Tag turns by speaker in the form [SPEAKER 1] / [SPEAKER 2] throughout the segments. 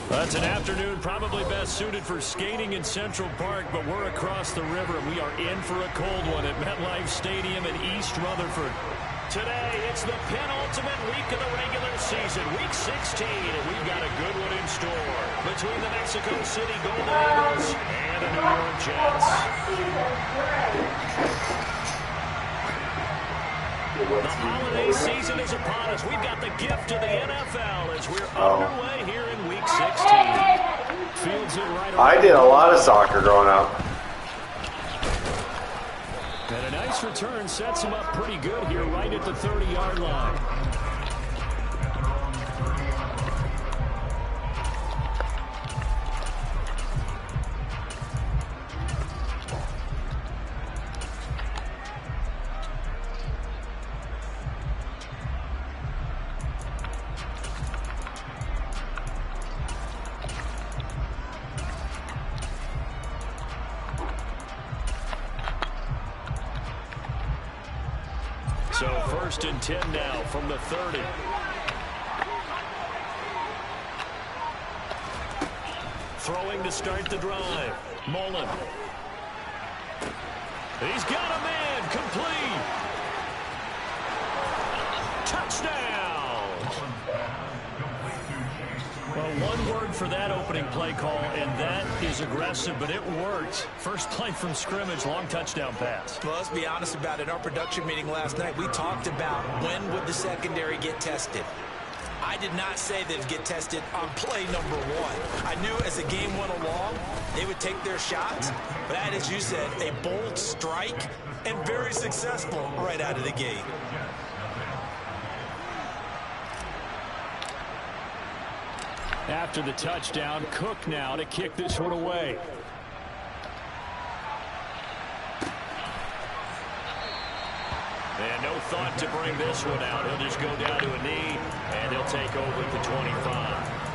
[SPEAKER 1] That's an afternoon probably best suited for skating in Central Park, but we're across the river. We are in for a cold one at MetLife Stadium in East Rutherford. Today, it's the penultimate week of the regular season, Week 16, and we've got a good one in store between the Mexico City Golden Eagles and the New York Jets. The holiday season is upon us. We've got the gift of the NFL as we're underway here in Week 16. Fields it right around.
[SPEAKER 2] I did a lot of soccer growing up.
[SPEAKER 1] And a nice return sets him up pretty good here right at the 30-yard line. So 1st and 10 now from the 30. Throwing to start the drive. Mullen. He's got a man. Complete. Touchdown. Well, one word for that opening play call, and that is aggressive, but it worked. First play from scrimmage, long touchdown pass.
[SPEAKER 3] Well, let's be honest about it. In our production meeting last night, we talked about when would the secondary get tested. I did not say they'd get tested on play number 1. I knew as the game went along, they would take their shots. But that, as you said, a bold strike and very successful right out of the gate.
[SPEAKER 1] After the touchdown, Cook now to kick this one away. And no thought to bring this one out. He'll just go down to a knee, and he'll take over at the 25.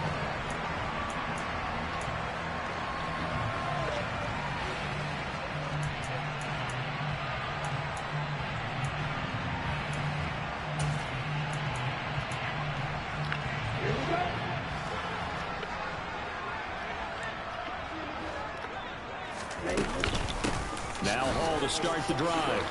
[SPEAKER 1] Now Hall to start the drive.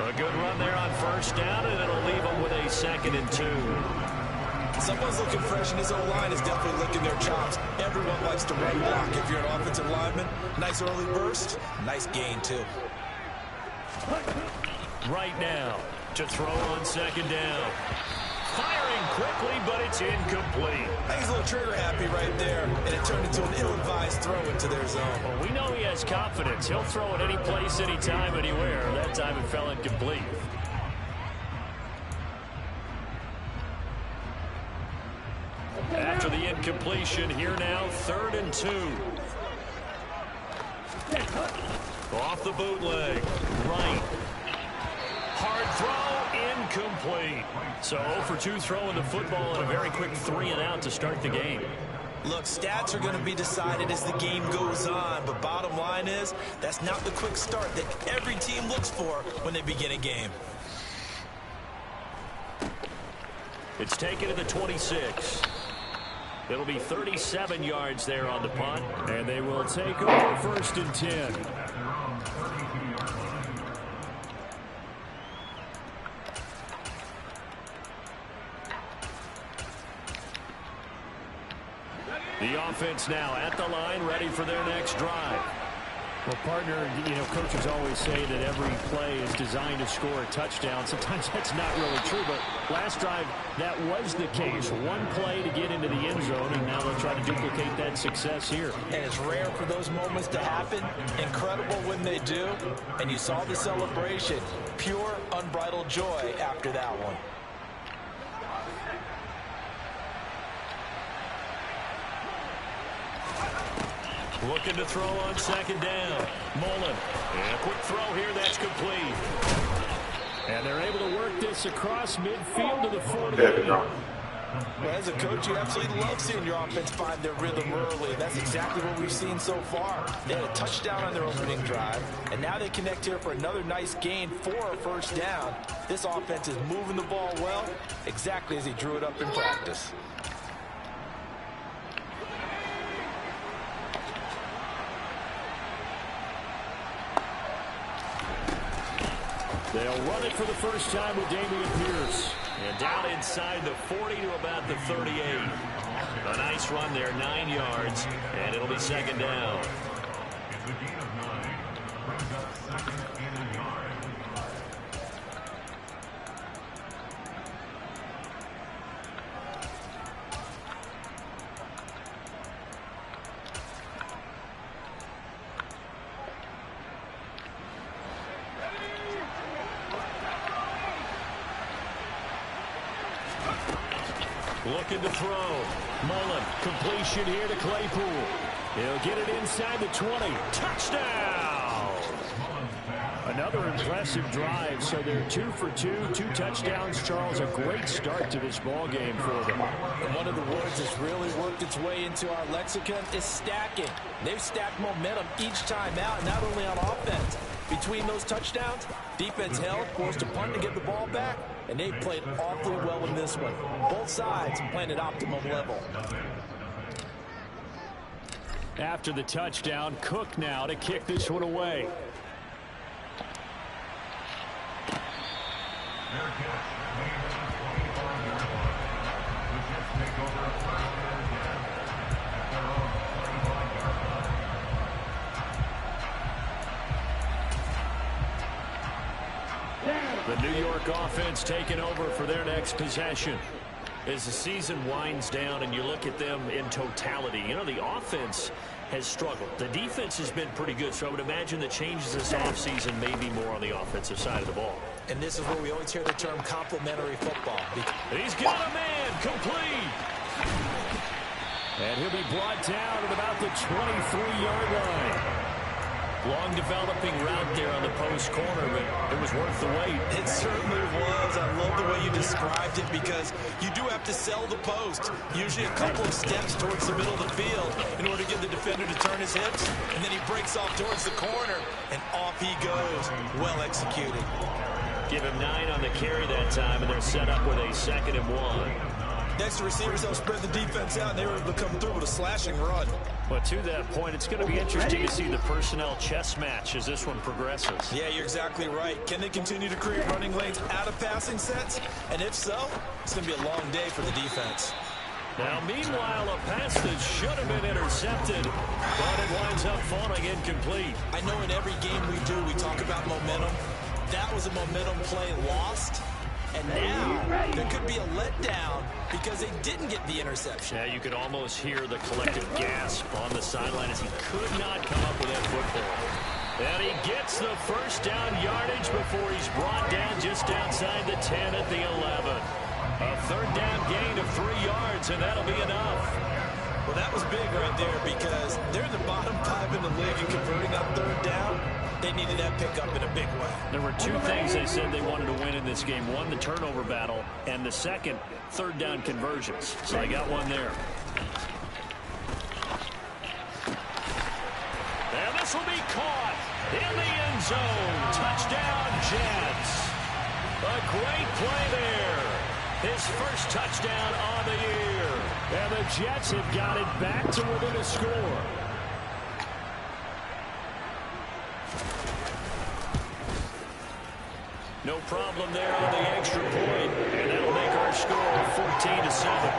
[SPEAKER 1] A good run there on 1st down, and it'll leave them with a 2nd and 2.
[SPEAKER 3] Someone's looking fresh, and his O-line is definitely licking their chops. Everyone likes to run block. If you're an offensive lineman, nice early burst, nice gain, too.
[SPEAKER 1] Right now to throw on 2nd down. Firing quickly, but it's incomplete.
[SPEAKER 3] He's a little trigger happy right there, and it turned into an ill-advised throw into their zone.
[SPEAKER 1] Well, we know he has confidence. He'll throw it any place, anytime, anywhere. That time it fell incomplete. After the incompletion, here now, 3rd and 2. Off the bootleg. Right. Hard throw, incomplete. So 0 for 2 throwing the football and a very quick 3-and-out to start the game.
[SPEAKER 3] Look, stats are going to be decided as the game goes on, but bottom line is that's not the quick start that every team looks for when they begin a game.
[SPEAKER 1] It's taken to the 26. It'll be 37 yards there on the punt, and they will take over 1st and 10. The offense now at the line, ready for their next drive. Well, partner, coaches always say that every play is designed to score a touchdown. Sometimes that's not really true, but last drive, that was the case. One play to get into the end zone, and now they'll try to duplicate that success here.
[SPEAKER 3] And it's rare for those moments to happen. Incredible when they do. And you saw the celebration. Pure, unbridled joy after that one.
[SPEAKER 1] Looking to throw on 2nd down. Mullen. And a quick throw here. That's complete. And they're able to work this across midfield to the 40.
[SPEAKER 3] Well, as a coach, you absolutely love seeing your offense find their rhythm early. That's exactly what we've seen so far. They had a touchdown on their opening drive, and now they connect here for another nice gain for a 1st down. This offense is moving the ball well, exactly as he drew it up in practice.
[SPEAKER 1] They'll run it for the first time with Dameon Pierce. And down inside the 40 to about the 38. A nice run there, 9 yards, and it'll be second down. Looking to throw. Mullen, completion here to Claypool. He'll get it inside the 20. Touchdown! Another impressive drive, so they're 2 for 2, 2 touchdowns. Charles, a great start to this ball game for them.
[SPEAKER 3] And one of the words that's really worked its way into our lexicon is stacking. They've stacked momentum each time out, not only on offense. Between those touchdowns, defense held, forced a punt to get the ball back, and they played awfully well in this one. Both sides playing at optimum level.
[SPEAKER 1] After the touchdown, Cook now to kick this one away. The New York offense taking over for their next possession. As the season winds down and you look at them in totality, you know, the offense has struggled. The defense has been pretty good, so I would imagine the changes this offseason may be more on the offensive side of the ball.
[SPEAKER 3] And this is where we always hear the term complementary football.
[SPEAKER 1] He's got a man complete. And he'll be brought down at about the 23-yard line. Long developing route there on the post corner, but it was worth the wait.
[SPEAKER 3] It certainly was. I love the way you described it because you do have to sell the post. Usually a couple of steps towards the middle of the field in order to get the defender to turn his hips. And then he breaks off towards the corner, and off he goes. Well executed.
[SPEAKER 1] Give him 9 on the carry that time, and they're set up with a 2nd and 1.
[SPEAKER 3] Next to receivers, they'll spread the defense out, and they were able to come through with a slashing run.
[SPEAKER 1] But to that point, it's going to be interesting to see the personnel chess match as this one progresses.
[SPEAKER 3] Yeah, you're exactly right. Can they continue to create running lanes out of passing sets? And if so, it's going to be a long day for the defense.
[SPEAKER 1] Now, meanwhile, a pass that should have been intercepted, but it winds up falling incomplete.
[SPEAKER 3] I know in every game we do, we talk about momentum. That was a momentum play lost. And now there could be a letdown because they didn't get the interception.
[SPEAKER 1] Yeah, you could almost hear the collective gasp on the sideline as he could not come up with that football. And he gets the first down yardage before he's brought down just outside the 10 at the 11. A 3rd down gain of 3 yards, and that'll be enough.
[SPEAKER 3] Well, that was big right there because they're in the bottom 5 in the league and converting on 3rd down. They needed that pickup in a big way.
[SPEAKER 1] There were 2 things they said they wanted to win in this game. One, the turnover battle, and the second, 3rd down conversions. So I got one there. And this will be caught in the end zone. Touchdown, Jets. A great play there. His first touchdown on the year. And the Jets have got it back to within a score. No problem there on the extra point, and that'll make our score 14-7.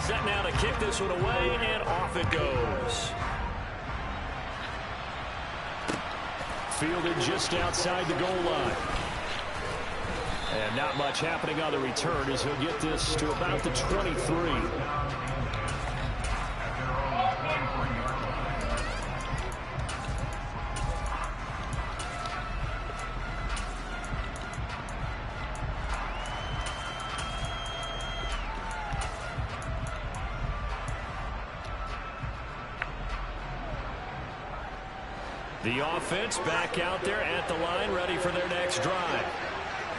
[SPEAKER 1] Set now to kick this one away, and off it goes. Fielded just outside the goal line. And not much happening on the return as he'll get this to about the 23. The offense back out there at the line, ready for their next drive.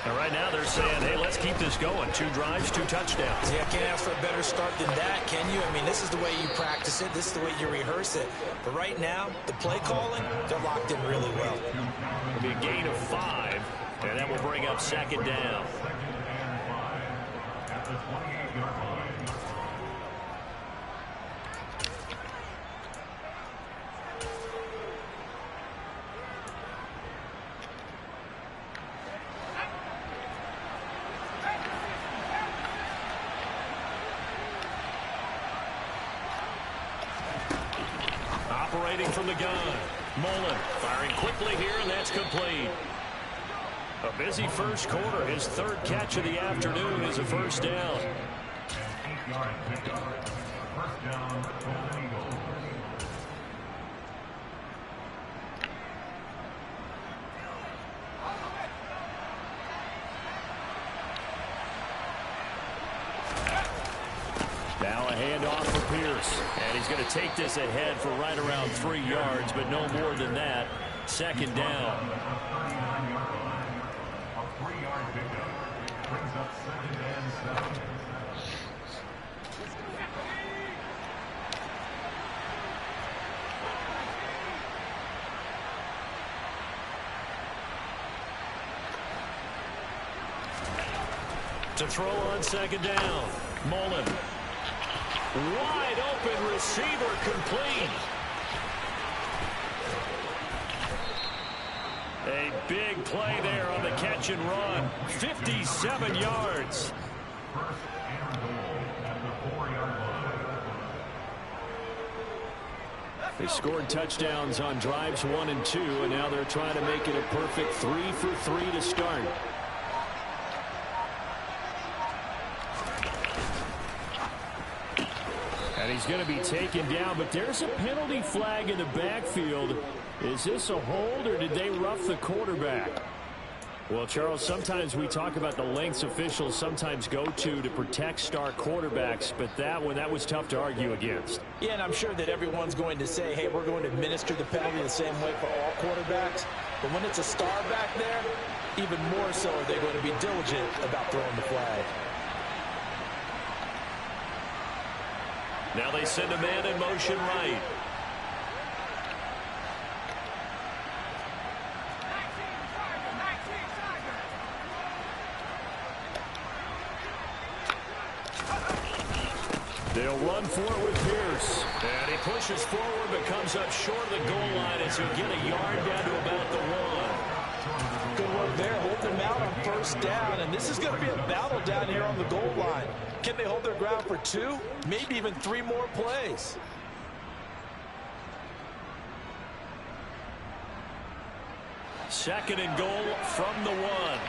[SPEAKER 1] And right now they're saying, hey, let's keep this going. 2 drives, 2 touchdowns.
[SPEAKER 3] Yeah, can't ask for a better start than that, can you? I mean, this is the way you practice it. This is the way you rehearse it. But right now, the play calling, they're locked in really well.
[SPEAKER 1] It'll be a gain of 5, and that will bring up 2nd down. operating from the gun. Mullen firing quickly here, and that's complete. A busy first quarter. His third catch of the afternoon is a first down.
[SPEAKER 4] 8-yard pickup. First down, Golden Eagles.
[SPEAKER 1] Now a handoff for Pierce. And he's going to take this ahead for right around 3 yards, but no more than that. Second down.
[SPEAKER 4] A 3-yard pickup. Brings up 2nd and 7.
[SPEAKER 1] To throw on second down. Mullen. Wide open receiver, complete. A big play there on the catch and run. 57 yards.
[SPEAKER 4] First and goal at the 4-yard line.
[SPEAKER 1] They scored touchdowns on drives 1 and 2, and now they're trying to make it a perfect 3 for 3 to start. And he's going to be taken down, but there's a penalty flag in the backfield. Is this a hold, or did they rough the quarterback? Well, Charles, sometimes we talk about the lengths officials sometimes go to protect star quarterbacks, but that was tough to argue against.
[SPEAKER 3] Yeah, and I'm sure that everyone's going to say, hey, we're going to administer the penalty the same way for all quarterbacks. But when it's a star back there, even more so are they going to be diligent about throwing the flag.
[SPEAKER 1] Now they send a man in motion right. They'll run for it with Pierce. And he pushes forward but comes up short of the goal line as he'll get a yard down to about the 1.
[SPEAKER 3] Good work there. Hold them out on first down. And this is going to be a battle down here on the goal line. Can they hold their ground for 2, maybe even 3 more plays?
[SPEAKER 1] Second and goal from the 1.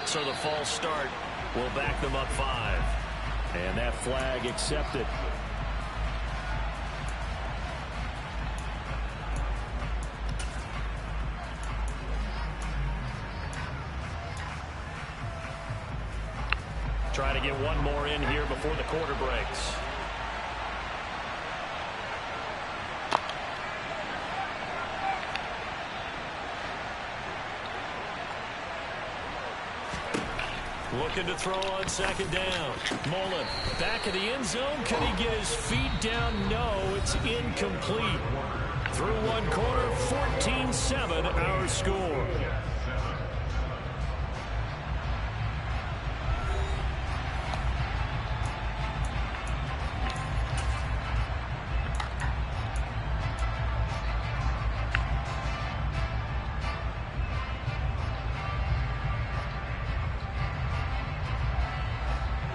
[SPEAKER 1] So the false start will back them up 5. And that flag accepted. Try to get one more in here before the quarter breaks. Looking to throw on second down. Mullen back in the end zone. Can he get his feet down? No, it's incomplete. Through one quarter, 14-7 our score.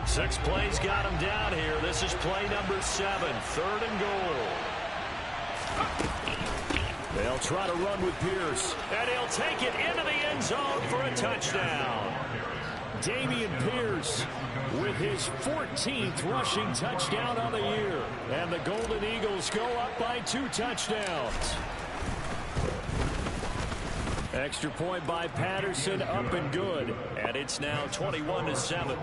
[SPEAKER 1] Six plays got him down here. This is play number 7. 3rd and goal. They'll try to run with Pierce. And he'll take it into the end zone for a touchdown. Dameon Pierce with his 14th rushing touchdown on the year. And the Golden Eagles go up by 2 touchdowns. Extra point by Patterson, up and good. And it's now 21-7.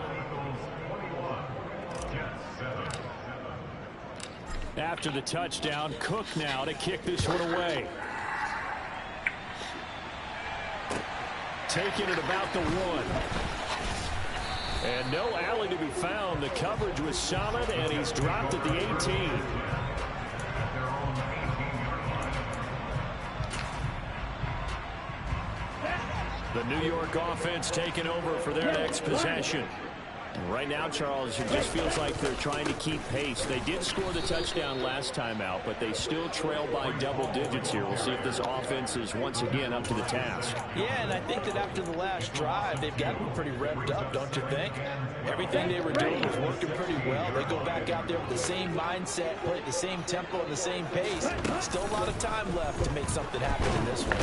[SPEAKER 1] After the touchdown, Cook now to kick this one away. Taking it about the 1. And no alley to be found. The coverage was solid, and he's dropped at the 18. The New York offense taking over for their next possession. Right now, Charles, it just feels like they're trying to keep pace. They did score the touchdown last time out, but they still trail by double digits here. We'll see if this offense is once again up to the task.
[SPEAKER 3] Yeah, and I think that after the last drive, they've got to be pretty revved up, don't you think? Everything they were doing was working pretty well. They go back out there with the same mindset, play at the same tempo and the same pace. Still a lot of time left to make something happen in this one.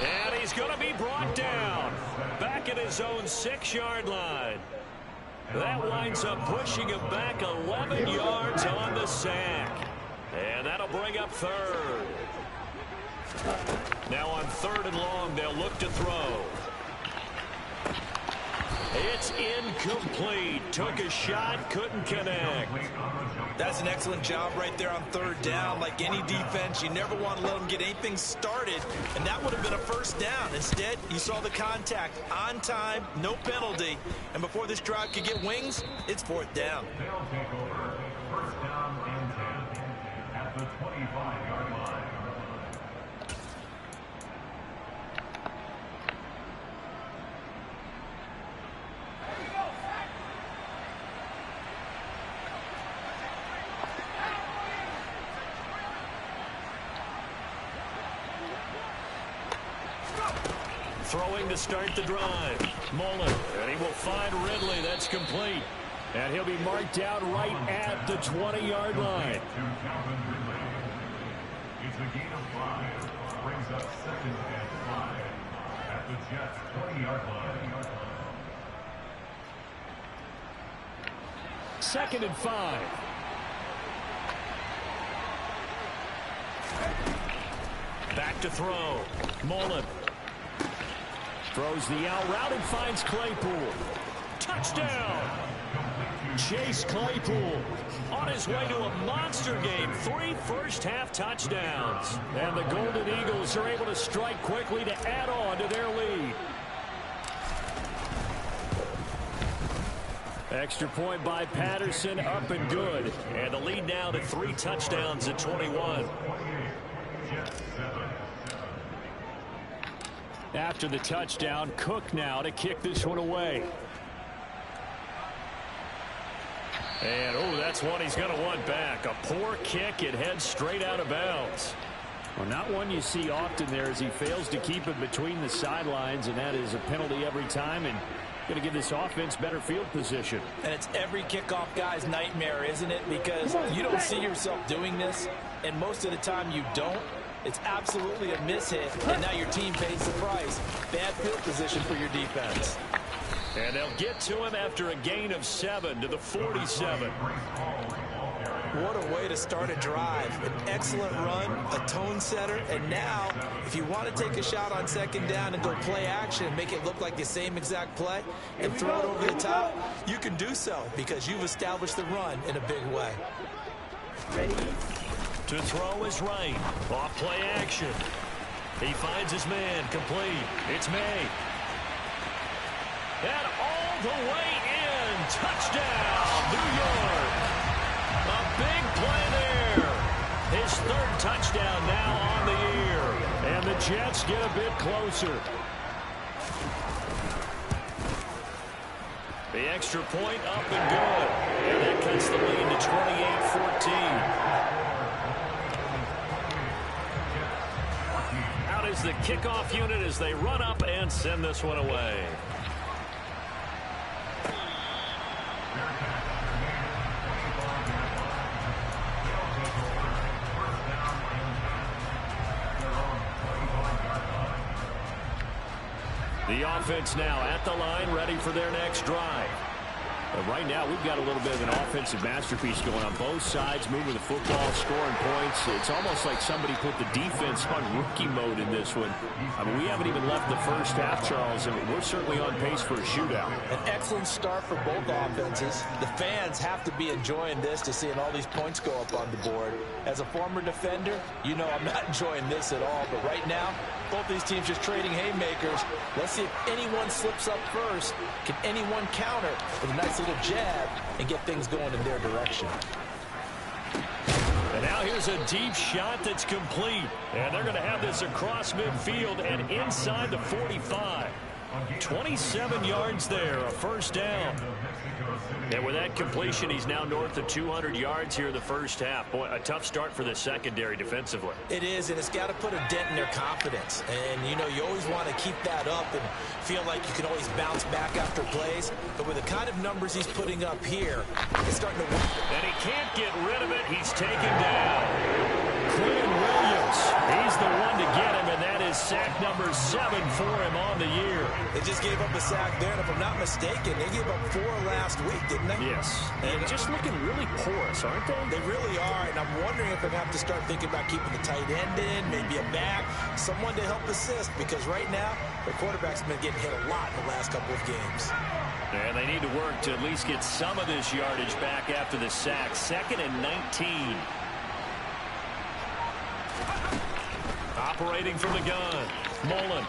[SPEAKER 1] And he's going to be brought down back at his own 6-yard line. That winds up pushing him back 11 yards on the sack. And that'll bring up third. Now on 3rd and long, they'll look to throw. It's incomplete. Took a shot, couldn't connect.
[SPEAKER 3] That's an excellent job right there on 3rd down. Like any defense, you never want to let them get anything started, and that would have been a first down. Instead, you saw the contact on time, no penalty, and before this drive could get wings, it's 4th down.
[SPEAKER 4] They'll take over. First down and 10 at the 25-yard line.
[SPEAKER 1] Throwing to start the drive. Mullen, and he will find Ridley. That's complete. And he'll be marked out right at the 20-yard line.
[SPEAKER 4] To Calvin Ridley. It's a gain of 5. Brings up 2nd and 5 at the Jets' 20-yard line.
[SPEAKER 1] 2nd and 5. Back to throw. Mullen. Throws the out route and finds Claypool. Touchdown! Chase Claypool on his way to a monster game. 3 first-half touchdowns. And the Golden Eagles are able to strike quickly to add on to their lead. Extra point by Patterson, up and good. And the lead now to 3 touchdowns at 21. After the touchdown, Cook now to kick this one away. And, oh, that's one he's going to want back. A poor kick. It heads straight out of bounds. Well, not one you see often there as he fails to keep it between the sidelines, and that is a penalty every time, and going to give this offense better field position.
[SPEAKER 3] And it's every kickoff guy's nightmare, isn't it? Because you don't see yourself doing this, and most of the time you don't. It's absolutely a mishit, and now your team pays the price. Bad field position for your defense.
[SPEAKER 1] And they'll get to him after a gain of 7 to the 47.
[SPEAKER 3] What a way to start a drive. An excellent run, a tone setter, and now if you want to take a shot on 2nd down and go play action and make it look like the same exact play and throw it over the top, you can do so because you've established the run in a big way.
[SPEAKER 1] Ready? To throw is right. Off play action. He finds his man. Complete. It's May. And all the way in. Touchdown, New York. A big play there. His 3rd touchdown now on the year. And the Jets get a bit closer. The extra point up and good. And that cuts the lead to 28-14. Out is the kickoff unit as they run up and send this one away. The offense now at the line, ready for their next drive. But right now, we've got a little bit of an offensive masterpiece going on both sides, moving the football, scoring points. It's almost like somebody put the defense on rookie mode in this one. I mean, we haven't even left the first half, Charles, and we're certainly on pace for a shootout.
[SPEAKER 3] An excellent start for both offenses. The fans have to be enjoying this to seeing all these points go up on the board. As a former defender, you know I'm not enjoying this at all. But right now, both these teams just trading haymakers. Let's see if anyone slips up first. Can anyone counter with a nice little jab and get things going in their direction?
[SPEAKER 1] And now here's a deep shot that's complete. And they're going to have this across midfield and inside the 45. 27 yards there, a first down. And with that completion, he's now north of 200 yards here in the first half. Boy, a tough start for the secondary defensively.
[SPEAKER 3] It is, and it's got to put a dent in their confidence. And, you know, you always want to keep that up and feel like you can always bounce back after plays. But with the kind of numbers he's putting up here, it's starting to win.
[SPEAKER 1] And he can't get rid of it. He's taken down. Quinn Williams, he's the one to get him, and that is sack number 7 for him on the year.
[SPEAKER 3] They just gave up a sack there, and if I'm not mistaken, they gave up 4 last week, didn't they?
[SPEAKER 1] Yes. And just looking really porous, aren't they?
[SPEAKER 3] They really are, and I'm wondering if they're going to have to start thinking about keeping the tight end in, maybe a back, someone to help assist, because right now, their quarterback's been getting hit a lot in the last couple of games.
[SPEAKER 1] And they need to work to at least get some of this yardage back after the sack. 2nd and 19. Operating from the gun, Mullen.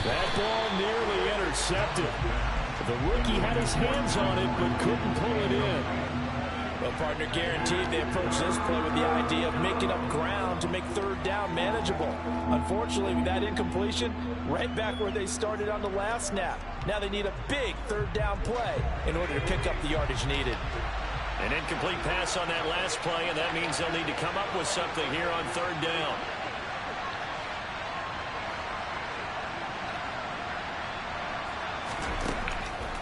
[SPEAKER 1] That ball nearly intercepted. The rookie had his hands on it, but couldn't pull it in.
[SPEAKER 3] Well, partner, guaranteed they approach this play with the idea of making up ground to make 3rd down manageable. Unfortunately, with that incompletion, right back where they started on the last snap. Now they need a big 3rd down play in order to pick up the yardage needed.
[SPEAKER 1] An incomplete pass on that last play, and that means they'll need to come up with something here on 3rd down.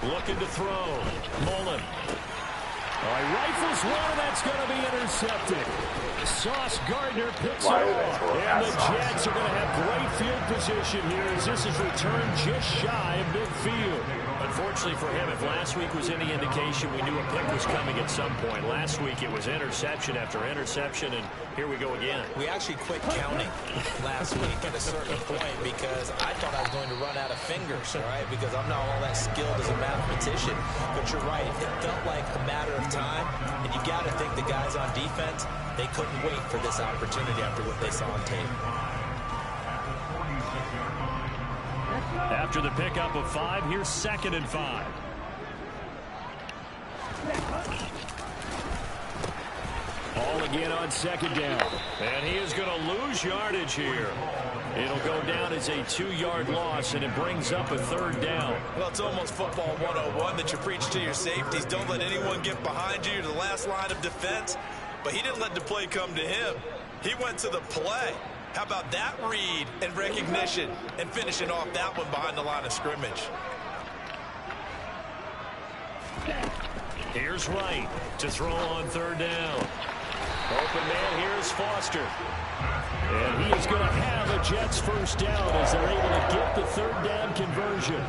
[SPEAKER 1] Looking to throw. Mullen. Rifles one, and that's going to be intercepted. Sauce Gardner picks it off. And the Jets are going to have great field position here as this is returned just shy of midfield. Unfortunately for him, if last week was any indication, we knew a pick was coming at some point. Last week it was interception after interception, and here we go again.
[SPEAKER 3] We actually quit counting last week at a certain point because I thought I was going to run out of fingers, all right, because I'm not all that skilled as a mathematician. But you're right, it felt like a matter of time, and you got to think the guys on defense, they couldn't wait for this opportunity after what they saw on tape.
[SPEAKER 1] After the pickup of 5, here's 2nd and 5. All again on 2nd down. And he is going to lose yardage here. It'll go down as a 2-yard loss, and it brings up a 3rd down.
[SPEAKER 3] Well, it's almost football 101 that you preach to your safeties. Don't let anyone get behind you to the last line of defense. But he didn't let the play come to him. He went to the play. How about that read and recognition and finishing off that one behind the line of scrimmage?
[SPEAKER 1] Here's Wright to throw on 3rd down. Open man here is Foster. And he is going to have a Jets first down as they're able to get the 3rd down conversion.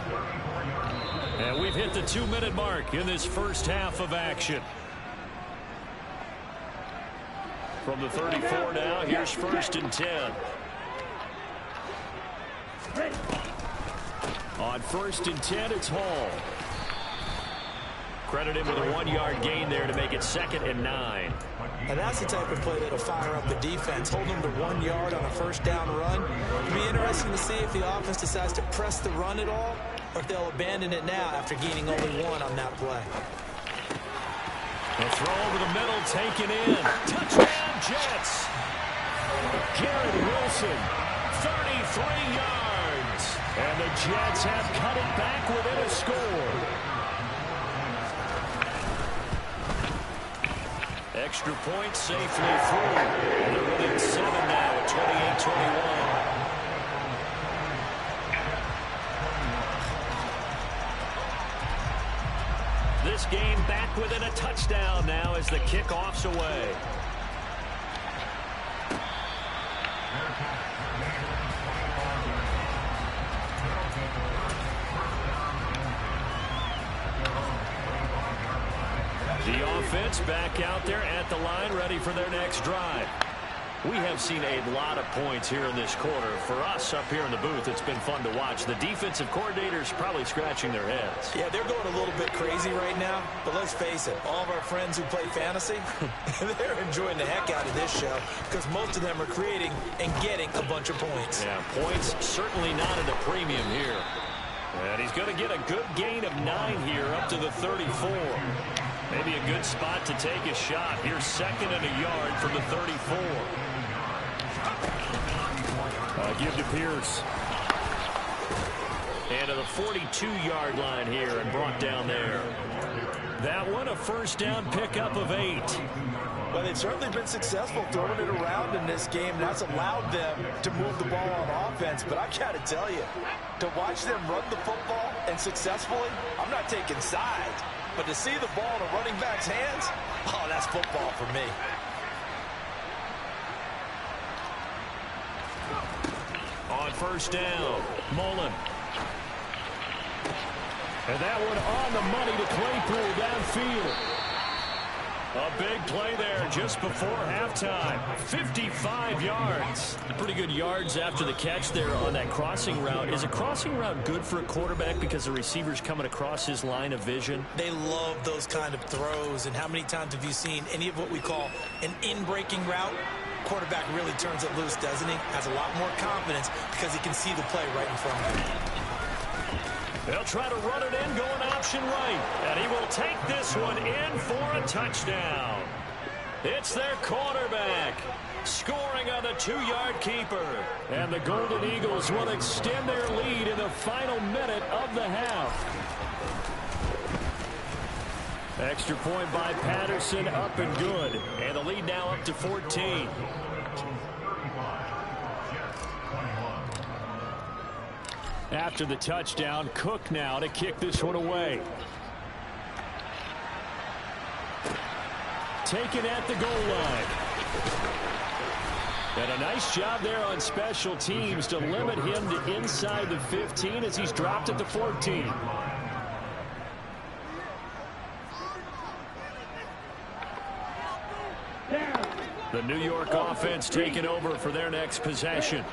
[SPEAKER 1] And we've hit the 2-minute mark in this first half of action. From the 34 now, here's 1st and 10. On 1st and 10, it's Hall. Credit him with a 1-yard gain there to make it 2nd and 9.
[SPEAKER 3] And that's the type of play that'll fire up the defense. Hold them to 1 yard on a 1st down run. It'll be interesting to see if the offense decides to press the run at all or if they'll abandon it now after gaining only 1 on that play.
[SPEAKER 1] A throw over the middle, taken in. Touchdown, Jets. Garrett Wilson, 33 yards. And the Jets have cut it back within a score. Extra point safely through. And they're winning 7 now at 28-21. This game back within a touchdown now as the kickoff's away. The offense back out there at the line, ready for their next drive. We have seen a lot of points here in this quarter. For us up here in the booth, it's been fun to watch. The defensive coordinators probably scratching their heads.
[SPEAKER 3] Yeah, they're going a little bit crazy right now. But let's face it, all of our friends who play fantasy, they're enjoying the heck out of this show because most of them are creating and getting a bunch of points.
[SPEAKER 1] Yeah, points certainly not at a premium here. And he's going to get a good gain of 9 here up to the 34. Maybe a good spot to take a shot. Here's 2nd and a yard from the 34. Give to Pierce. And to the 42-yard line here and brought down there. That one a first down pickup of 8.
[SPEAKER 3] Well, they've certainly been successful throwing it around in this game, and that's allowed them to move the ball on offense. But I've got to tell you, to watch them run the football and successfully, I'm not taking sides, but to see the ball in a running back's hands, oh, that's football for me.
[SPEAKER 1] On first down, Mullen. And that one on the money to Claypool downfield. A big play there just before halftime. 55 yards. Pretty good yards after the catch there on that crossing route. Is a crossing route good for a quarterback because the receiver's coming across his line of vision?
[SPEAKER 3] They love those kind of throws. And how many times have you seen any of what we call an in-breaking route? Quarterback really turns it loose, doesn't he? Has a lot more confidence because he can see the play right in front of him.
[SPEAKER 1] They'll try to run it in, going option right. And he will take this one in for a touchdown. It's their quarterback scoring on the 2-yard keeper. And the Golden Eagles will extend their lead in the final minute of the half. Extra point by Patterson, up and good. And the lead now up to 14. After the touchdown, Cook now to kick this one away. Taken at the goal line. And a nice job there on special teams to limit him to inside the 15 as he's dropped at the 14. The New York offense taking over for their next possession.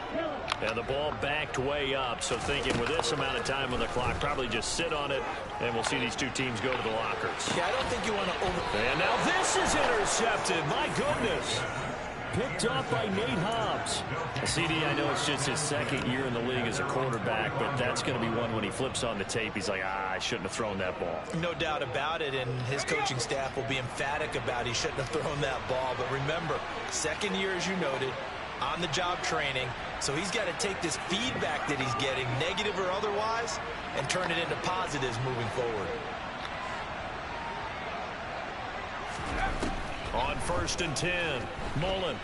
[SPEAKER 1] And the ball backed way up, so thinking with this amount of time on the clock, probably just sit on it, and we'll see these two teams go to the lockers.
[SPEAKER 3] Yeah, I don't think you want to over...
[SPEAKER 1] And now this is intercepted. My goodness. Picked off by Nate Hobbs. CD, I know it's just his second year in the league as a quarterback, but that's going to be one when he flips on the tape. He's like, I shouldn't have thrown that ball.
[SPEAKER 3] No doubt about it, and his coaching staff will be emphatic about he shouldn't have thrown that ball. But remember, second year, as you noted, on-the-job training, so he's got to take this feedback that he's getting, negative or otherwise, and turn it into positives moving forward.
[SPEAKER 1] On 1st and 10, Mullen.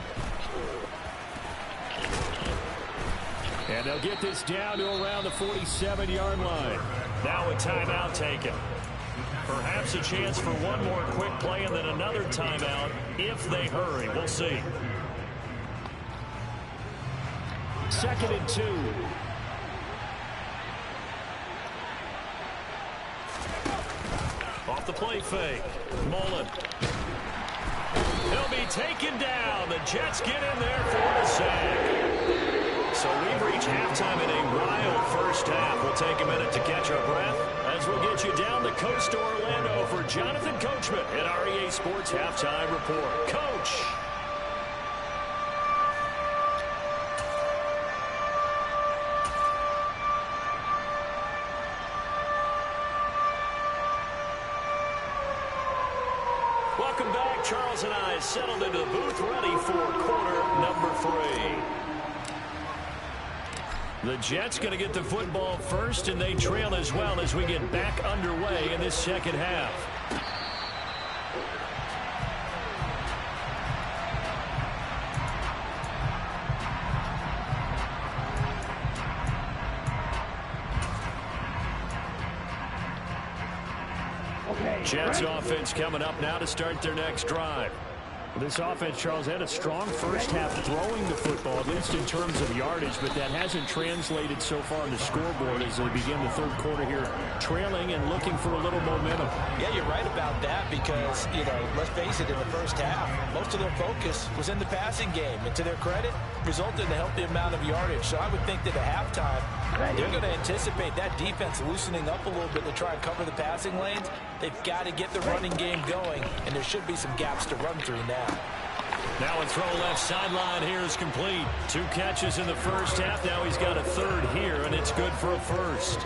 [SPEAKER 1] And they'll get this down to around the 47-yard line. Now a timeout taken. Perhaps a chance for one more quick play and then another timeout if they hurry. We'll see. 2nd and 2. Off the play fake. Mullen. He'll be taken down. The Jets get in there for the sack. So we've reached halftime in a wild first half. We'll take a minute to catch our breath as we'll get you down the coast to Orlando for Jonathan Coachman at our EA Sports Halftime Report. Coach. Welcome back. Charles and I settled into the booth, ready for quarter number 3. The Jets going to get the football first, and they trail as well as we get back underway in this second half. Jets offense coming up now to start their next drive. This offense, Charles, had a strong first half throwing the football, at least in terms of yardage, but that hasn't translated so far on the scoreboard as they begin the third quarter here, trailing and looking for a little momentum.
[SPEAKER 3] Yeah, you're right about that because, you know, let's face it, in the first half, most of their focus was in the passing game. And to their credit, resulted in a healthy amount of yardage. So I would think that at halftime, they're going to anticipate that defense loosening up a little bit to try and cover the passing lanes. They've got to get the running game going, and there should be some gaps to run through now.
[SPEAKER 1] Now a throw left sideline here is complete. 2 catches in the first half. Now he's got a third here, and it's good for a first.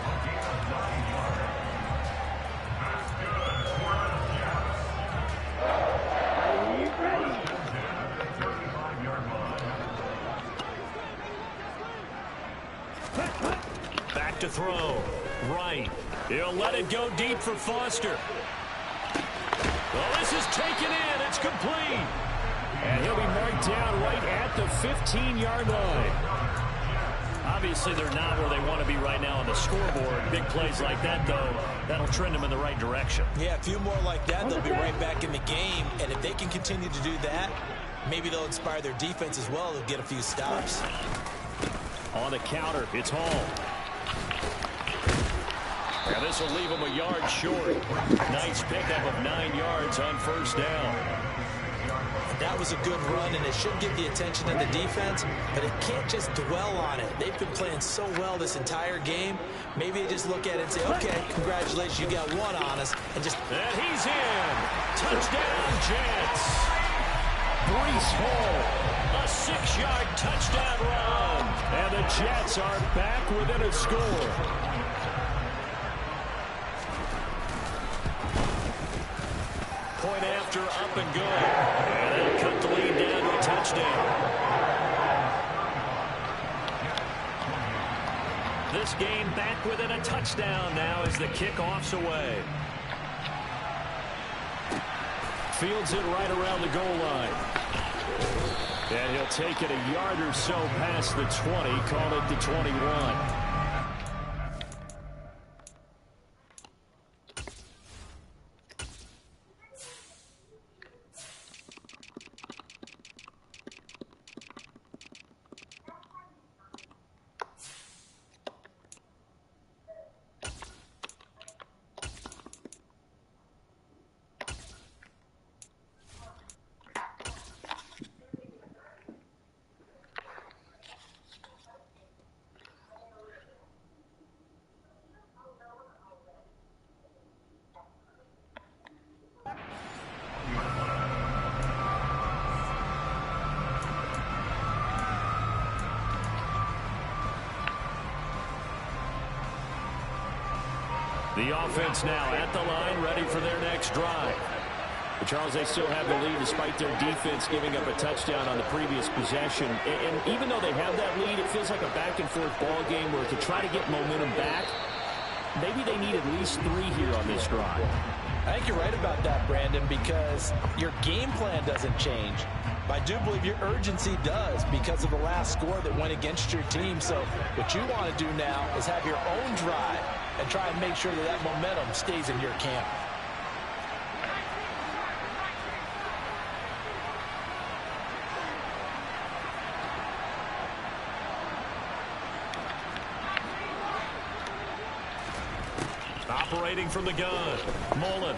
[SPEAKER 1] Back back to throw. Right. He'll let it go deep for Foster. Well, this is taken in. It's complete. And he'll be marked down right at the 15-yard line. Obviously, they're not where they want to be right now on the scoreboard. Big plays like that, though, that'll trend them in the right direction.
[SPEAKER 3] Yeah, a few more like that, they'll be right back in the game. And if they can continue to do that, maybe they'll inspire their defense as well. They'll get a few stops.
[SPEAKER 1] On the counter, it's Hall. And this will leave him a yard short. Nice pickup of 9 yards on first down.
[SPEAKER 3] That was a good run, and it should get the attention of the defense, but it can't just dwell on it. They've been playing so well this entire game. Maybe they just look at it and say, okay, congratulations, you got one on us. And
[SPEAKER 1] he's in. Touchdown, Jets. Breece Hall, a 6-yard touchdown run. And the Jets are back within a score. Point after, up and good. And they'll cut the lead down to a touchdown. This game back within a touchdown now as the kickoff's away. Fields it right around the goal line. And he'll take it a yard or so past the 20, call it the 21. The offense now at the line, ready for their next drive. But Charles, they still have the lead despite their defense giving up a touchdown on the previous possession. And even though they have that lead, it feels like a back-and-forth ball game where to try to get momentum back, maybe they need at least 3 here on this drive.
[SPEAKER 3] I think you're right about that, Brandon, because your game plan doesn't change. But I do believe your urgency does because of the last score that went against your team. So what you want to do now is have your own drive and try and make sure that that momentum stays in your camp.
[SPEAKER 1] Operating from the gun, Mullen.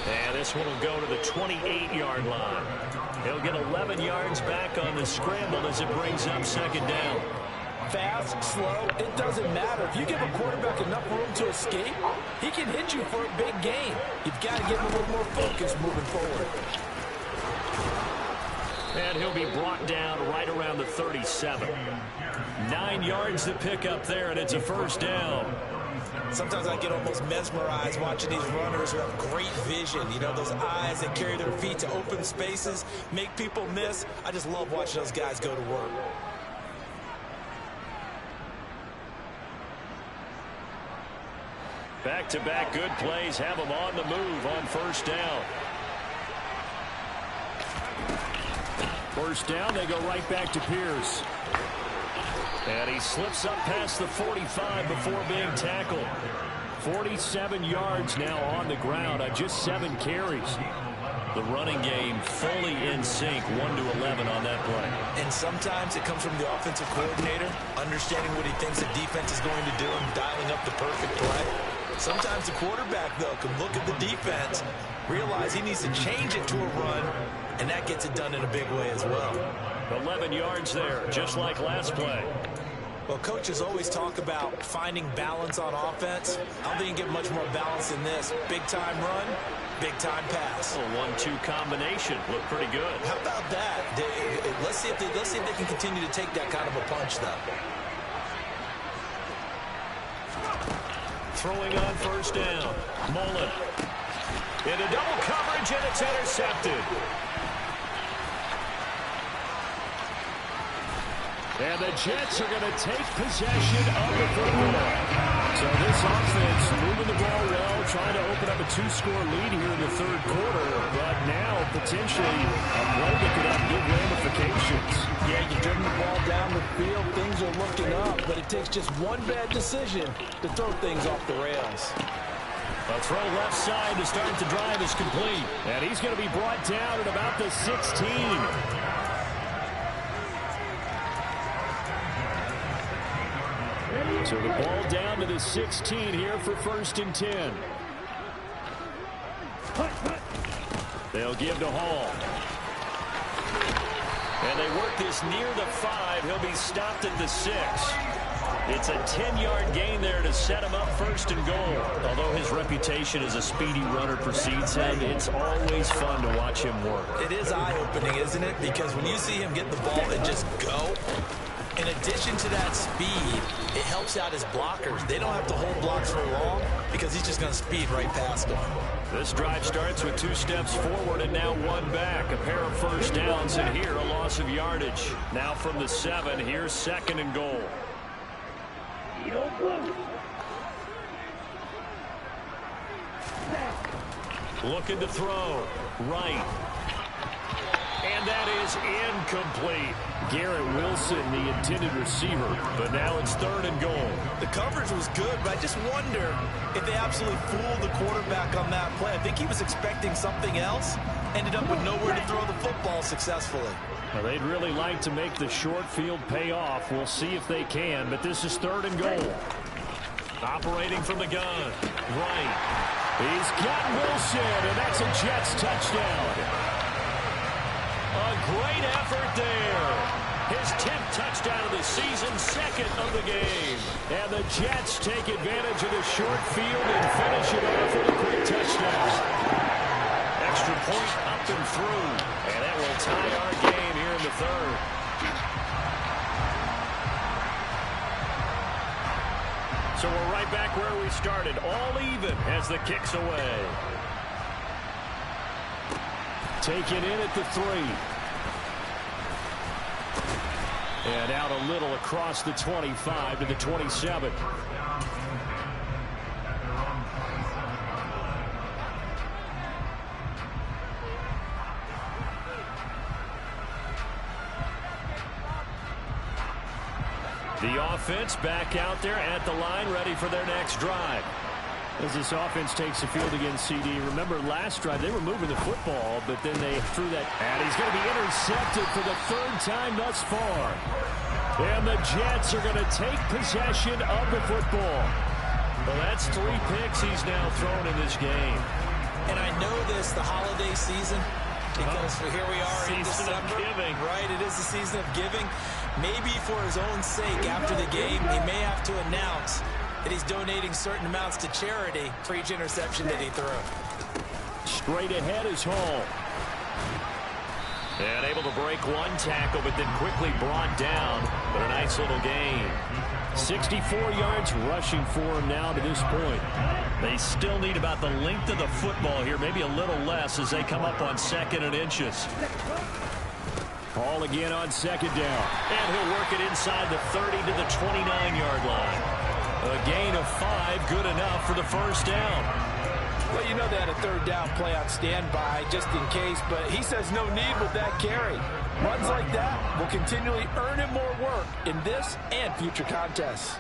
[SPEAKER 1] And this one will go to the 28-yard line. He'll get 11 yards back on the scramble as it brings up second down.
[SPEAKER 3] Fast, slow, it doesn't matter. If you give a quarterback enough room to escape, he can hit you for a big gain. You've got to give him a little more focus moving forward.
[SPEAKER 1] And he'll be brought down right around the 37. 9 yards to pick up there, and it's a first down.
[SPEAKER 3] Sometimes I get almost mesmerized watching these runners who have great vision. You know, those eyes that carry their feet to open spaces, make people miss. I just love watching those guys go to work.
[SPEAKER 1] Back-to-back good plays have them on the move on first down. First down, they go right back to Pierce. And he slips up past the 45 before being tackled. 47 yards now on the ground on just 7 carries. The running game fully in sync, 1-11 on that play.
[SPEAKER 3] And sometimes it comes from the offensive coordinator, understanding what he thinks the defense is going to do and dialing up the perfect play. Sometimes the quarterback, though, can look at the defense, realize he needs to change it to a run, and that gets it done in a big way as well.
[SPEAKER 1] 11 yards there, just like last play.
[SPEAKER 3] Well, coaches always talk about finding balance on offense. I don't think you can get much more balance than this. Big-time run, big-time pass.
[SPEAKER 1] A 1-2 combination. Looked pretty good.
[SPEAKER 3] How about that? Let's see if they can continue to take that kind of a punch, though.
[SPEAKER 1] Throwing on first down. Mullen. Into double coverage, and it's intercepted. And the Jets are going to take possession of the football. So this offense moving the ball well, trying to open up a 2-score lead here in the third quarter. But now potentially a play that could have big ramifications.
[SPEAKER 3] Yeah, you've driven the ball down the field. Things are looking up, but it takes just one bad decision to throw things off the rails.
[SPEAKER 1] A throw left side to start the drive is complete. And he's going to be brought down at about the 16. So the ball down to the 16 here for 1st and 10. They'll give to Hall. And they work this near the 5. He'll be stopped at the 6. It's a 10-yard gain there to set him up 1st and goal. Although his reputation as a speedy runner precedes him, it's always fun to watch him work.
[SPEAKER 3] It is eye-opening, isn't it? Because when you see him get the ball and just go, in addition to that speed, it helps out his blockers. They don't have to hold blocks for long because he's just going to speed right past them.
[SPEAKER 1] This drive starts with 2 steps forward and now 1 back. A pair of first downs, and here a loss of yardage. Now from the 7, here's 2nd and goal. Looking to throw. Right. And that is incomplete. Garrett Wilson, the intended receiver, but now it's 3rd and goal.
[SPEAKER 3] The coverage was good, but I just wonder if they absolutely fooled the quarterback on that play. I think he was expecting something else, ended up with nowhere to throw the football successfully.
[SPEAKER 1] Well, they'd really like to make the short field pay off. We'll see if they can, but this is 3rd and goal. Operating from the gun. Right. He's got Wilson, and that's a Jets touchdown. A great effort there. His 10th touchdown of the season, 2nd of the game. And the Jets take advantage of the short field and finish it off with a quick touchdown. Extra point up and through. And that will tie our game here in the 3rd. So we're right back where we started. All even as the kick's away. Taken in at the 3. And out a little across the 25 to the 27. The offense back out there at the line, ready for their next drive. As this offense takes the field against CD. Remember last drive, they were moving the football, but then they threw that. And he's going to be intercepted for the 3rd time thus far. And the Jets are going to take possession of the football. Well, that's 3 picks he's now thrown in this game.
[SPEAKER 3] And I know this, the holiday season, because here we are in December.
[SPEAKER 1] Season of giving.
[SPEAKER 3] Right, it is the season of giving. Maybe for his own sake, after the game, he may have to announce that he's donating certain amounts to charity for each interception that he threw.
[SPEAKER 1] Straight ahead is Hall. And able to break 1 tackle, but then quickly brought down. But a nice little gain. 64 yards rushing for him now to this point. They still need about the length of the football here, maybe a little less as they come up on 2nd and inches. Hall again on 2nd down. And he'll work it inside the 30 to the 29-yard line. A gain of 5, good enough for the 1st down.
[SPEAKER 3] Well, you know they had a 3rd down play on standby just in case, but he says no need with that carry. Runs like that will continually earn him more work in this and future contests.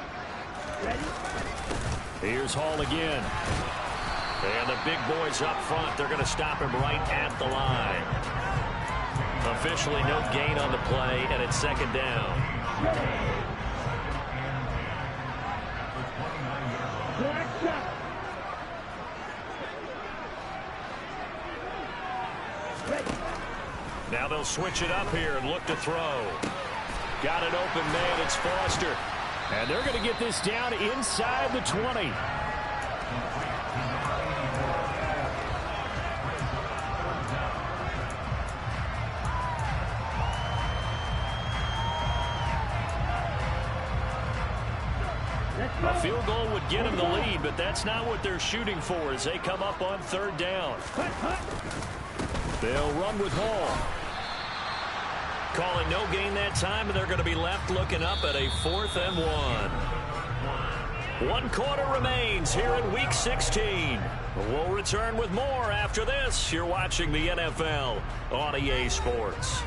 [SPEAKER 1] Here's Hall again. And the big boys up front, they're going to stop him right at the line. Officially no gain on the play, and it's 2nd down. Now they'll switch it up here and look to throw. Got an open man, it's Foster. And they're going to get this down inside the 20. A field goal would get them the lead, but that's not what they're shooting for as they come up on 3rd down. They'll run with Hall. calling no gain that time, and they're going to be left looking up at a 4th and 1. 1 quarter remains here in Week 16. We'll return with more after this. You're watching the NFL on EA Sports.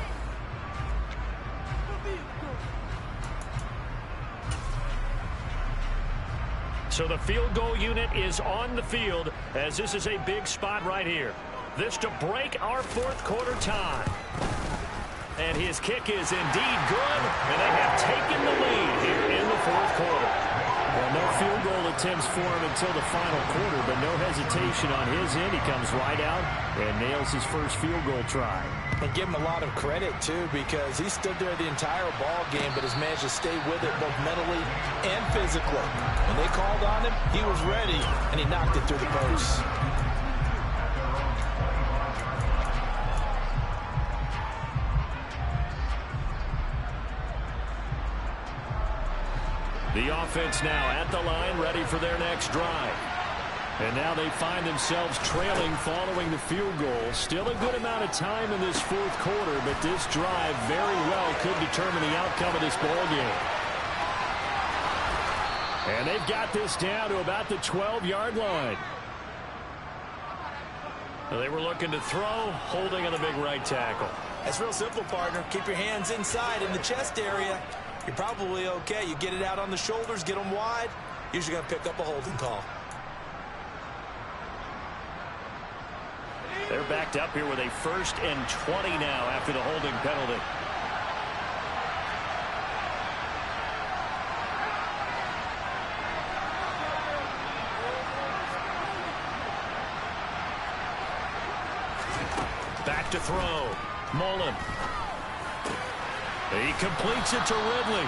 [SPEAKER 1] So the field goal unit is on the field as this is a big spot right here. This to break our 4th quarter tie. And his kick is indeed good, and they have taken the lead here in the 4th quarter.
[SPEAKER 5] Well, no field goal attempts for him until the final quarter, but no hesitation on his end. He comes right out and nails his first field goal try.
[SPEAKER 3] And give him a lot of credit, too, because he stood there the entire ball game, but has managed to stay with it both mentally and physically. When they called on him, he was ready, and he knocked it through the post.
[SPEAKER 1] The offense now at the line, ready for their next drive. And now they find themselves trailing following the field goal. Still a good amount of time in this 4th quarter, but this drive very well could determine the outcome of this ball game. And they've got this down to about the 12-yard line. They were looking to throw, holding on the big right tackle.
[SPEAKER 3] That's real simple, partner. Keep your hands inside in the chest area. You're probably okay. You get it out on the shoulders, get them wide. Usually going to pick up a holding call.
[SPEAKER 1] They're backed up here with a 1st and 20 now after the holding penalty. Back to throw. Mullen. He completes it to Ridley.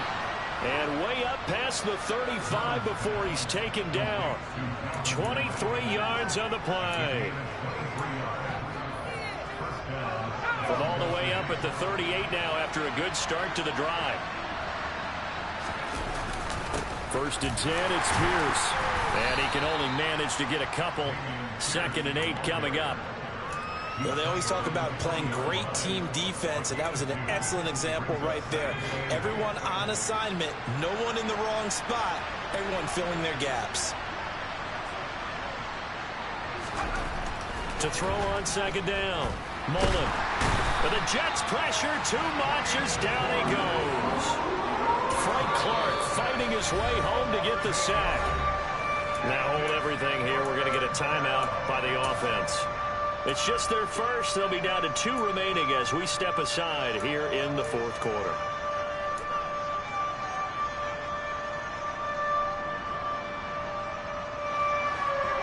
[SPEAKER 1] And way up past the 35 before he's taken down. 23 yards on the play. From all the way up at the 38 now after a good start to the drive. 1st and 10, it's Pierce. And he can only manage to get a couple. 2nd and 8 coming up.
[SPEAKER 3] You know, they always talk about playing great team defense, and that was an excellent example right there. Everyone on assignment, no one in the wrong spot, everyone filling their gaps.
[SPEAKER 1] To throw on 2nd down, Mullen. But the Jets pressure too much as down he goes. Frank Clark fighting his way home to get the sack. Now hold everything here. We're going to get a timeout by the offense. It's just their first. They'll be down to 2 remaining as we step aside here in the 4th quarter.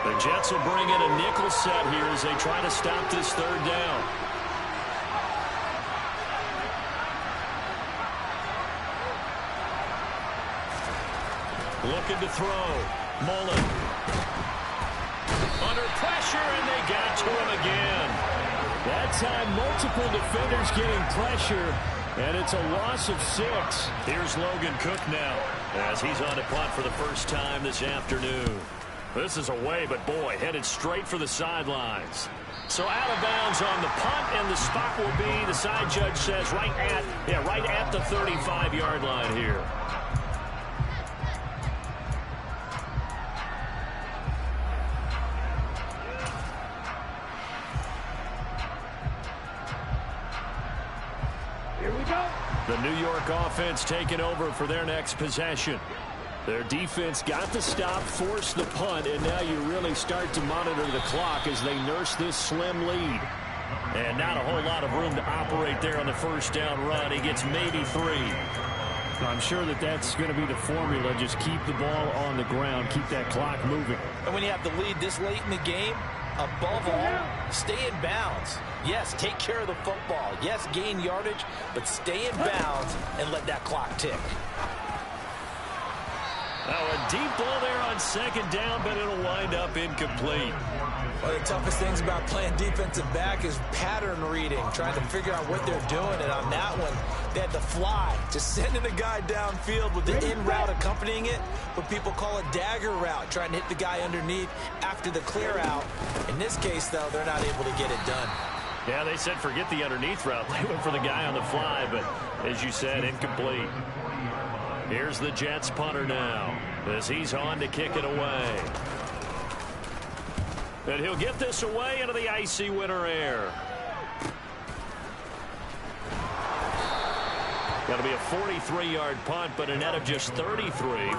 [SPEAKER 1] The Jets will bring in a nickel set here as they try to stop this 3rd down. Looking to throw. Mullen. Under pressure, and they got to him again. That time, multiple defenders getting pressure, and it's a loss of 6. Here's Logan Cook now as he's on to punt for the first time this afternoon. This is away, but boy, headed straight for the sidelines. So out of bounds on the punt, and the spot will be, the side judge says, right at the 35-yard line here. The New York offense taking over for their next possession. Their defense got the stop, forced the punt, and now you really start to monitor the clock as they nurse this slim lead. And not a whole lot of room to operate there on the 1st down run. He gets maybe 3.
[SPEAKER 5] I'm sure that that's going to be the formula. Just keep the ball on the ground, keep that clock moving.
[SPEAKER 3] And when you have the lead this late in the game, above all, stay in bounds. Yes, take care of the football. Yes, gain yardage, but stay in bounds and let that clock tick.
[SPEAKER 1] Now a deep ball there on 2nd down, but it'll wind up incomplete.
[SPEAKER 3] One of the toughest things about playing defensive back is pattern reading, trying to figure out what they're doing. And on that one, they had to fly, just sending the guy downfield with the in route accompanying it, what people call a dagger route, trying to hit the guy underneath after the clear out. In this case, though, they're not able to get it done.
[SPEAKER 1] Yeah, they said forget the underneath route. They went for the guy on the fly, but as you said, incomplete. Here's the Jets punter now as he's on to kick it away. And he'll get this away into the icy winter air. Going to be a 43-yard punt, but a net of just 33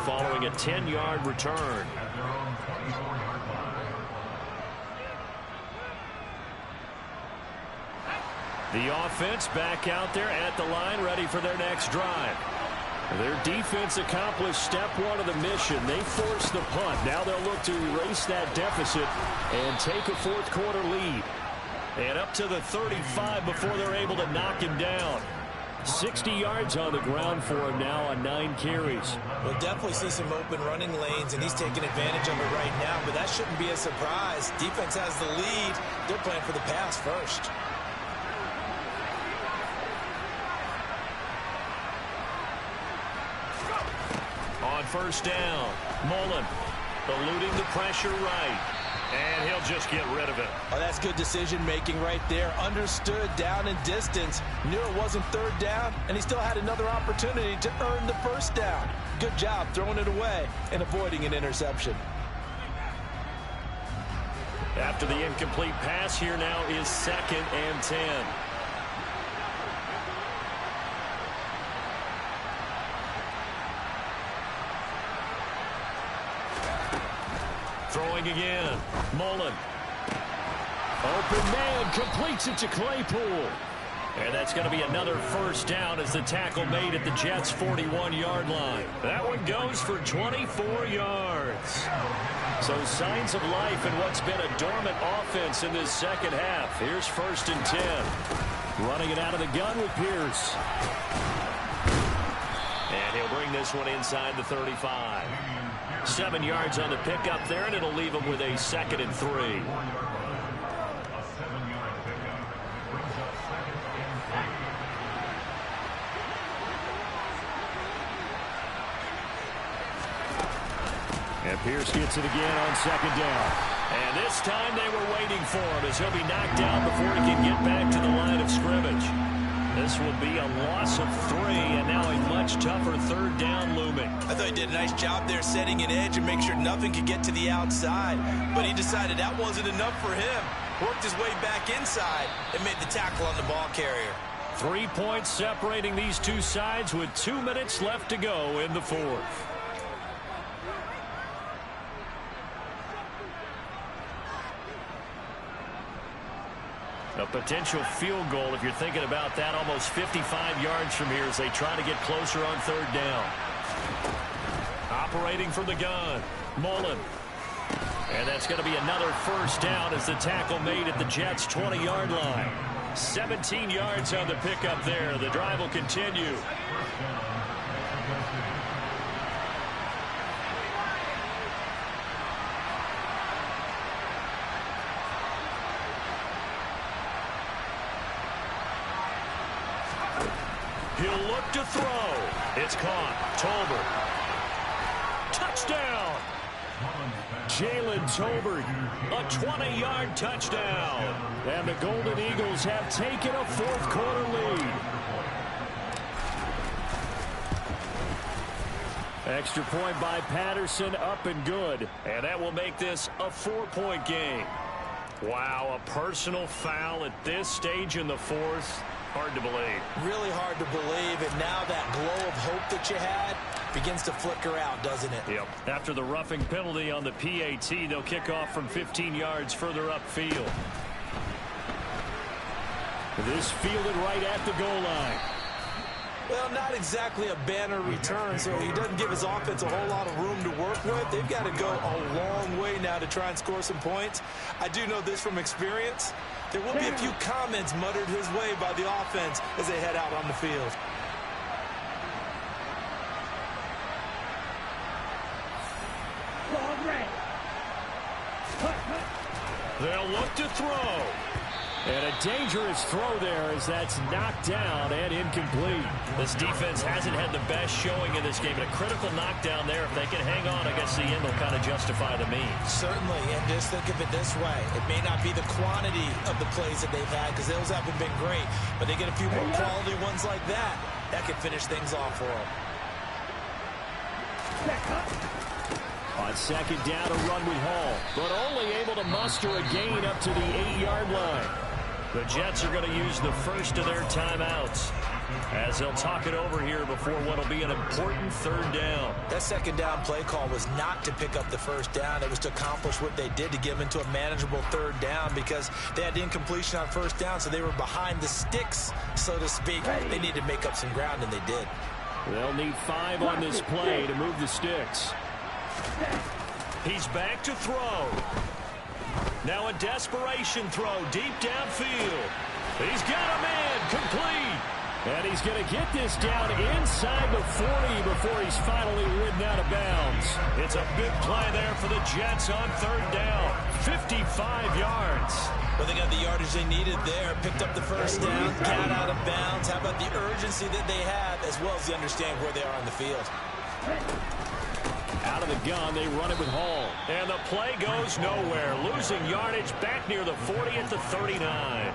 [SPEAKER 1] following a 10-yard return. The offense back out there at the line, ready for their next drive. Their defense accomplished step one of the mission. They forced the punt. Now they'll look to erase that deficit and take a fourth-quarter lead. And up to the 35 before they're able to knock him down. 60 yards on the ground for him now on 9 carries.
[SPEAKER 3] We'll definitely see some open running lanes, and he's taking advantage of it right now, but that shouldn't be a surprise. Defense has the lead. They're playing for the pass first.
[SPEAKER 1] On first down, Mullen eluding the pressure right. And he'll just get rid of it.
[SPEAKER 3] Oh, that's good decision-making right there. Understood down and distance. Knew it wasn't third down, and he still had another opportunity to earn the first down. Good job throwing it away and avoiding an interception.
[SPEAKER 1] After the incomplete pass, here now is 2nd and 10. Throwing again. Mullen. Open man, completes it to Claypool. And that's going to be another first down as the tackle made at the Jets' 41-yard line. That one goes for 24 yards. So signs of life in what's been a dormant offense in this second half. Here's 1st and 10. Running it out of the gun with Pierce. And he'll bring this one inside the 35. 7 yards on the pickup there, and it'll leave him with a 2nd and 3.
[SPEAKER 4] A 7-yard pickup brings up 2nd and 3.
[SPEAKER 5] And Pierce gets it again on 2nd down.
[SPEAKER 1] And this time they were waiting for him as he'll be knocked down before he can get back to the line of scrimmage. This will be a loss of 3, and now a much tougher 3rd down looming.
[SPEAKER 3] I thought he did a nice job there setting an edge and make sure nothing could get to the outside. But he decided that wasn't enough for him. Worked his way back inside and made the tackle on the ball carrier.
[SPEAKER 1] 3 points separating these two sides with 2 minutes left to go in the 4th. A potential field goal, if you're thinking about that, almost 55 yards from here as they try to get closer on 3rd down. Operating from the gun, Mullen. And that's going to be another first down as the tackle made at the Jets' 20-yard line. 17 yards on the pickup there. The drive will continue. He'll look to throw. It's caught. Tolbert. Touchdown. Jalen Tolbert, a 20-yard touchdown. And the Golden Eagles have taken a fourth-quarter lead. Extra point by Patterson, up and good. And that will make this a 4-point game. Wow, a personal foul at this stage in the 4th. Hard to believe.
[SPEAKER 3] Really hard to believe, and now that glow of hope that you had begins to flicker out, doesn't it?
[SPEAKER 1] Yep. After the roughing penalty on the PAT, they'll kick off from 15 yards further upfield. This fielded right at the goal line.
[SPEAKER 3] Well, not exactly a banner return, so he doesn't give his offense a whole lot of room to work with. They've got to go a long way now to try and score some points. I do know this from experience. There will be a few comments muttered his way by the offense as they head out on the field.
[SPEAKER 1] They'll look to throw.
[SPEAKER 5] And a dangerous throw there as that's knocked down and incomplete.
[SPEAKER 1] This defense hasn't had the best showing in this game, but a critical knockdown there. If they can hang on, I guess the end will kind of justify the means.
[SPEAKER 3] Certainly, and just think of it this way. It may not be the quantity of the plays that they've had because those haven't been great, but they get a few more quality ones like that. That could finish things off for them.
[SPEAKER 5] On second down, a run with Hall, but only able to muster a gain up to the 8-yard line.
[SPEAKER 1] The Jets are going to use the first of their timeouts as they'll talk it over here before what will be an important third down.
[SPEAKER 3] That second down play call was not to pick up the first down. It was to accomplish what they did to get them into a manageable third down because they had incompletion on first down, so they were behind the sticks, so to speak. They needed to make up some ground, and they did.
[SPEAKER 5] They'll need 5 on this play to move the sticks.
[SPEAKER 1] He's back to throw. Now a desperation throw deep downfield. He's got a man complete.
[SPEAKER 5] And he's going to get this down inside the 40 before he's finally ridden out of bounds.
[SPEAKER 1] It's a big play there for the Jets on third down. 55 yards.
[SPEAKER 3] Well, they got the yardage they needed there. Picked up the first down, got out of bounds. How about the urgency that they have as well as they understand where they are on the field?
[SPEAKER 5] Out of the gun, they run it with Hall.
[SPEAKER 1] And the play goes nowhere. Losing yardage back near the 40 at the 39.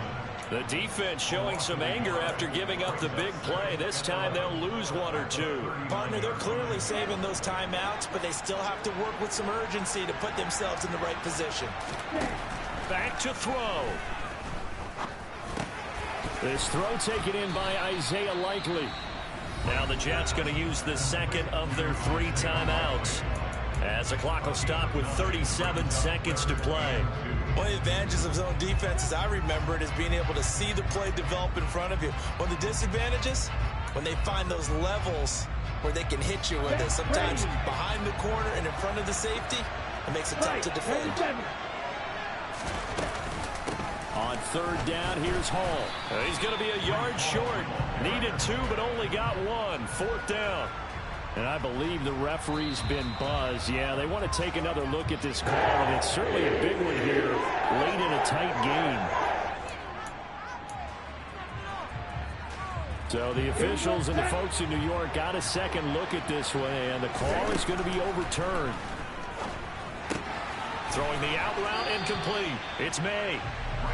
[SPEAKER 1] The defense showing some anger after giving up the big play. This time they'll lose 1 or 2.
[SPEAKER 3] Partner, they're clearly saving those timeouts, but they still have to work with some urgency to put themselves in the right position.
[SPEAKER 1] Back to throw.
[SPEAKER 5] This throw taken in by Isaiah Likely.
[SPEAKER 1] Now the Jets going to use the second of their 3 timeouts as the clock will stop with 37 seconds to play.
[SPEAKER 3] One of the advantages of zone defense, as I remember it, is being able to see the play develop in front of you. One of the disadvantages, when they find those levels where they can hit you with it, sometimes behind the corner and in front of the safety, it makes it tough to defend.
[SPEAKER 5] On third down, here's Hall.
[SPEAKER 1] He's going to be a yard short. Needed 2, but only got 1. Fourth down.
[SPEAKER 5] And I believe the referee's been buzzed. Yeah, they want to take another look at this call, and it's certainly a big one here late in a tight game. So the officials and the folks in New York got a second look at this one, and the call is going to be overturned.
[SPEAKER 1] Throwing the out route incomplete. It's May.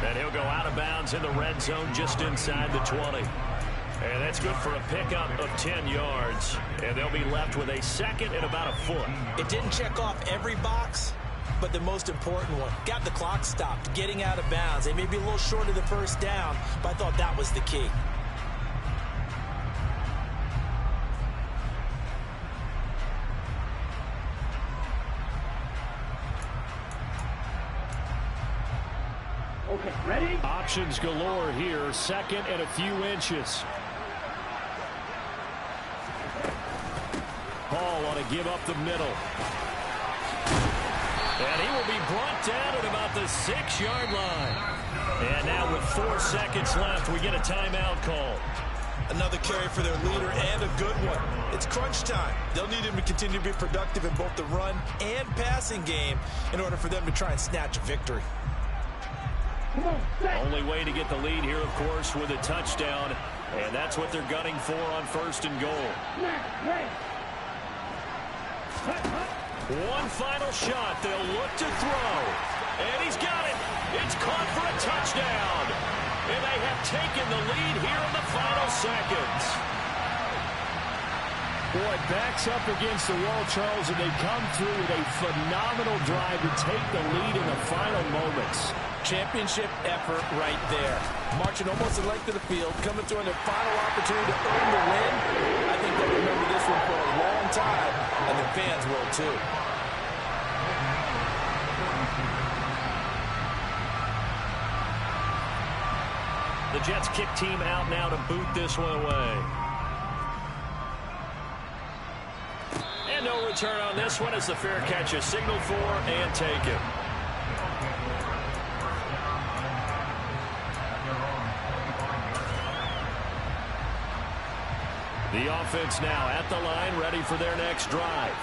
[SPEAKER 1] And he'll go out of bounds in the red zone just inside the 20. And that's good for a pickup of 10 yards. And they'll be left with a second and about a foot.
[SPEAKER 3] It didn't check off every box, but the most important one. Got the clock stopped, getting out of bounds. They may be a little short of the first down, but I thought that was the key.
[SPEAKER 5] Okay, ready? Options galore here. Second and a few inches. Hall want to give up the middle.
[SPEAKER 1] And he will be brought down at about the 6-yard line. And now with 4 seconds left, we get a timeout call.
[SPEAKER 3] Another carry for their leader and a good one. It's crunch time. They'll need him to continue to be productive in both the run and passing game in order for them to try and snatch a victory.
[SPEAKER 1] Only way to get the lead here, of course, with a touchdown. And that's what they're gunning for on first and goal. One final shot. They'll look to throw. And he's got it. It's caught for a touchdown. And they have taken the lead here in the final seconds.
[SPEAKER 5] Boy, backs up against the wall, Charles, and they come through with a phenomenal drive to take the lead in the final moments.
[SPEAKER 3] Championship effort right there. Marching almost the length of the field, coming through on their final opportunity to earn the win. I think they'll remember this one for a long time, and their fans will too.
[SPEAKER 1] The Jets kick team out now to boot this one away. And no return on this one as the fair catch is signaled for and taken. The offense now at the line, ready for their next drive.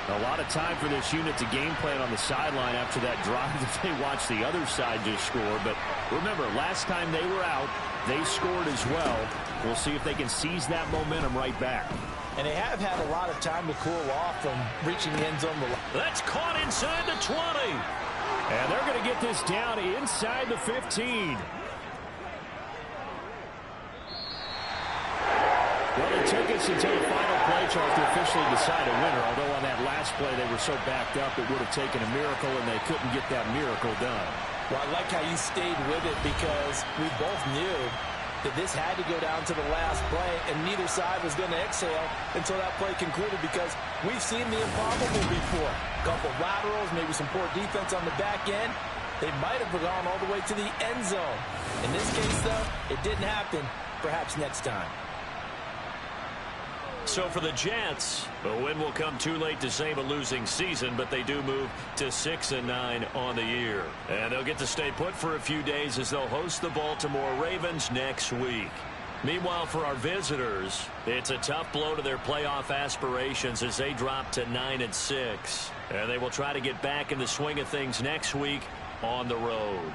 [SPEAKER 5] A lot of time for this unit to game plan on the sideline after that drive that they watched the other side just score. But remember, last time they were out, they scored as well. We'll see if they can seize that momentum right back.
[SPEAKER 3] And they have had a lot of time to cool off from reaching the end zone.
[SPEAKER 1] That's caught inside the 20.
[SPEAKER 5] And they're going to get this down inside the 15. Well, it took us until the final play chart to officially decide a winner, although on that last play they were so backed up it would have taken a miracle, and they couldn't get that miracle done.
[SPEAKER 3] Well, I like how you stayed with it because we both knew that this had to go down to the last play, and neither side was going to exhale until that play concluded because we've seen the improbable before. A couple laterals, maybe some poor defense on the back end. They might have gone all the way to the end zone. In this case, though, it didn't happen. Perhaps next time.
[SPEAKER 1] So for the Jets, a win will come too late to save a losing season, but they do move to 6-9 on the year. And they'll get to stay put for a few days as they'll host the Baltimore Ravens next week. Meanwhile, for our visitors, it's a tough blow to their playoff aspirations as they drop to 9-6. And they will try to get back in the swing of things next week on the road.